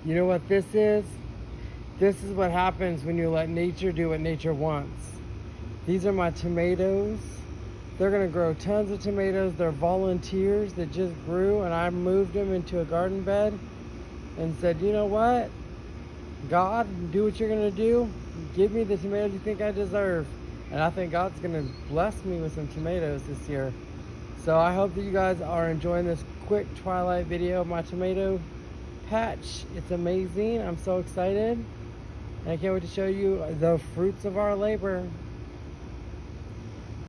You know what this is? This is what happens when you let nature do what nature wants. These are my tomatoes. They're gonna grow tons of tomatoes. They're volunteers that just grew, and I moved them into a garden bed and said, you know what? God, do what you're gonna do. Give me the tomatoes you think I deserve. And I think God's gonna bless me with some tomatoes this year. So I hope that you guys are enjoying this quick twilight video of my tomato patch. It's amazing. I'm so excited. And I can't wait to show you the fruits of our labor.